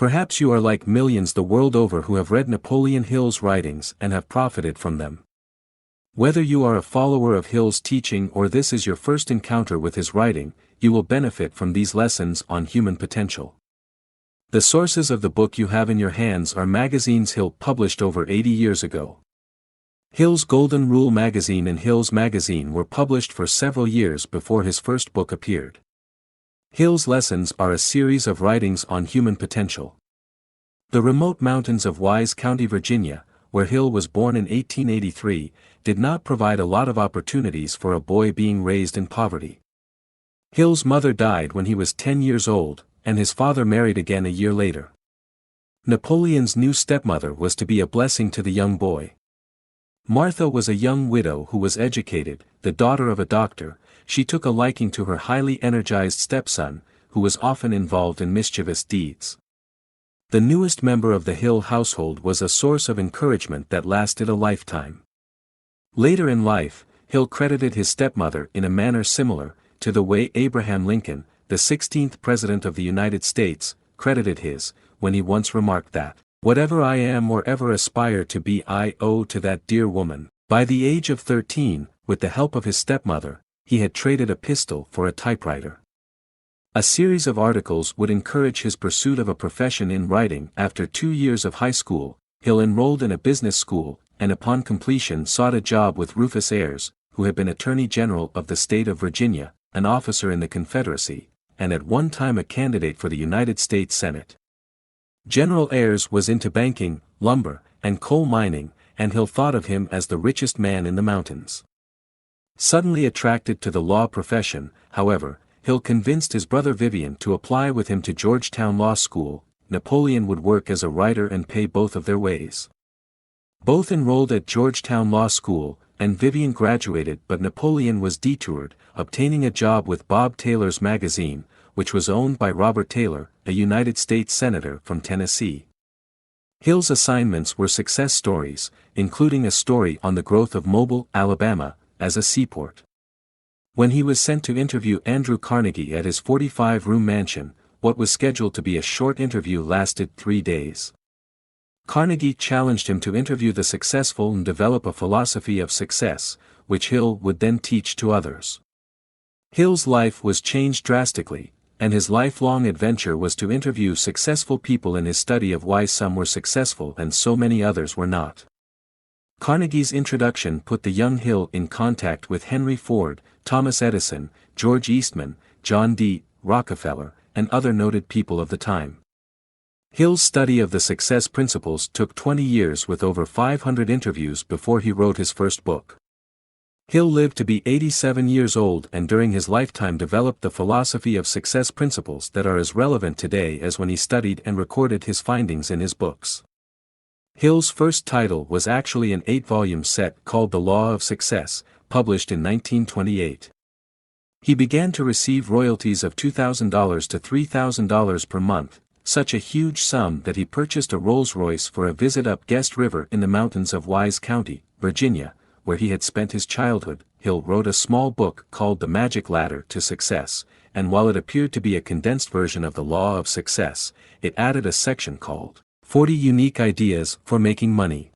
Perhaps you are like millions the world over who have read Napoleon Hill's writings and have profited from them. Whether you are a follower of Hill's teaching or this is your first encounter with his writing, you will benefit from these lessons on human potential. The sources of the book you have in your hands are magazines Hill published over 80 years ago. Hill's Golden Rule magazine and Hill's magazine were published for several years before his first book appeared. Hill's lessons are a series of writings on human potential. The remote mountains of Wise County, Virginia, where Hill was born in 1883, did not provide a lot of opportunities for a boy being raised in poverty. Hill's mother died when he was 10 years old, and his father married again a year later. Napoleon's new stepmother was to be a blessing to the young boy. Martha was a young widow who was educated, the daughter of a doctor. She took a liking to her highly energized stepson, who was often involved in mischievous deeds. The newest member of the Hill household was a source of encouragement that lasted a lifetime. Later in life, Hill credited his stepmother in a manner similar to the way Abraham Lincoln, the 16th President of the United States, credited his, when he once remarked that, "Whatever I am or ever aspire to be I owe to that dear woman." By the age of 13, with the help of his stepmother, he had traded a pistol for a typewriter. A series of articles would encourage his pursuit of a profession in writing. After 2 years of high school, Hill enrolled in a business school, and upon completion sought a job with Rufus Ayres, who had been Attorney General of the state of Virginia, an officer in the Confederacy, and at one time a candidate for the United States Senate. General Ayres was into banking, lumber, and coal mining, and Hill thought of him as the richest man in the mountains. Suddenly attracted to the law profession, however, Hill convinced his brother Vivian to apply with him to Georgetown Law School. Napoleon would work as a writer and pay both of their ways. Both enrolled at Georgetown Law School, and Vivian graduated, but Napoleon was detoured, obtaining a job with Bob Taylor's magazine, which was owned by Robert Taylor, a United States Senator from Tennessee. Hill's assignments were success stories, including a story on the growth of Mobile, Alabama, as a seaport. When he was sent to interview Andrew Carnegie at his 45-room mansion, what was scheduled to be a short interview lasted 3 days. Carnegie challenged him to interview the successful and develop a philosophy of success, which Hill would then teach to others. Hill's life was changed drastically, and his lifelong adventure was to interview successful people in his study of why some were successful and so many others were not. Carnegie's introduction put the young Hill in contact with Henry Ford, Thomas Edison, George Eastman, John D. Rockefeller, and other noted people of the time. Hill's study of the success principles took 20 years with over 500 interviews before he wrote his first book. Hill lived to be 87 years old and during his lifetime developed the philosophy of success principles that are as relevant today as when he studied and recorded his findings in his books. Hill's first title was actually an 8-volume set called The Law of Success, published in 1928. He began to receive royalties of $2,000 to $3,000 per month, such a huge sum that he purchased a Rolls-Royce for a visit up Guest River in the mountains of Wise County, Virginia, where he had spent his childhood. Hill wrote a small book called The Magic Ladder to Success, and while it appeared to be a condensed version of The Law of Success, it added a section called 40 Unique Ideas for Making Money.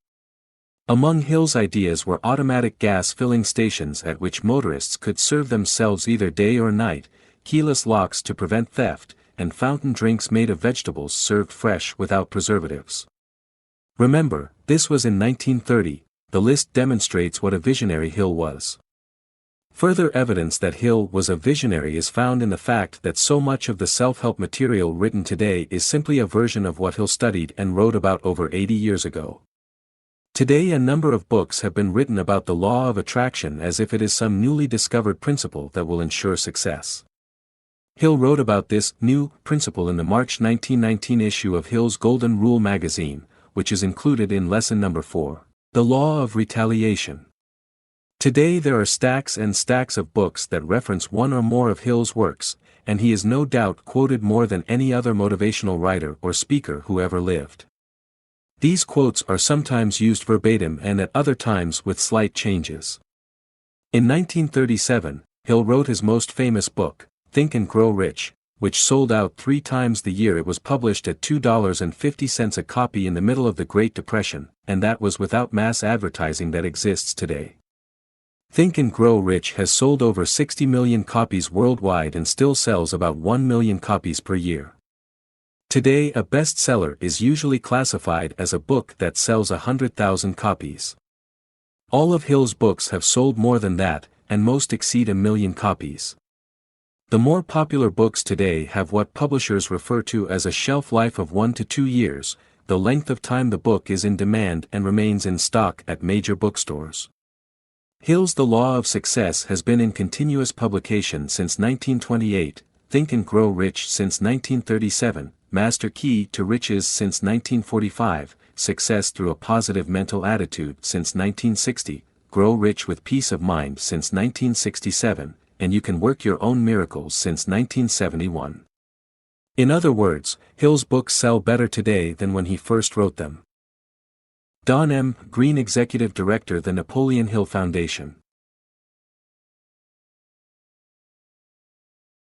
Among Hill's ideas were automatic gas filling stations at which motorists could serve themselves either day or night, keyless locks to prevent theft, and fountain drinks made of vegetables served fresh without preservatives. Remember, this was in 1930, the list demonstrates what a visionary Hill was. Further evidence that Hill was a visionary is found in the fact that so much of the self-help material written today is simply a version of what Hill studied and wrote about over 80 years ago. Today a number of books have been written about the law of attraction as if it is some newly discovered principle that will ensure success. Hill wrote about this new principle in the March 1919 issue of Hill's Golden Rule magazine, which is included in lesson number 4, The Law of Retaliation. Today there are stacks and stacks of books that reference one or more of Hill's works, and he is no doubt quoted more than any other motivational writer or speaker who ever lived. These quotes are sometimes used verbatim and at other times with slight changes. In 1937, Hill wrote his most famous book, Think and Grow Rich, which sold out 3 times the year it was published at $2.50 a copy in the middle of the Great Depression, and that was without mass advertising that exists today. Think and Grow Rich has sold over 60 million copies worldwide and still sells about 1 million copies per year. Today, a bestseller is usually classified as a book that sells 100,000 copies. All of Hill's books have sold more than that, and most exceed 1 million copies. The more popular books today have what publishers refer to as a shelf life of 1 to 2 years, the length of time the book is in demand and remains in stock at major bookstores. Hill's The Law of Success has been in continuous publication since 1928, Think and Grow Rich since 1937, Master Key to Riches since 1945, Success Through a Positive Mental Attitude since 1960, Grow Rich with Peace of Mind since 1967, and You Can Work Your Own Miracles since 1971. In other words, Hill's books sell better today than when he first wrote them. Don M. Green, Executive Director, The Napoleon Hill Foundation.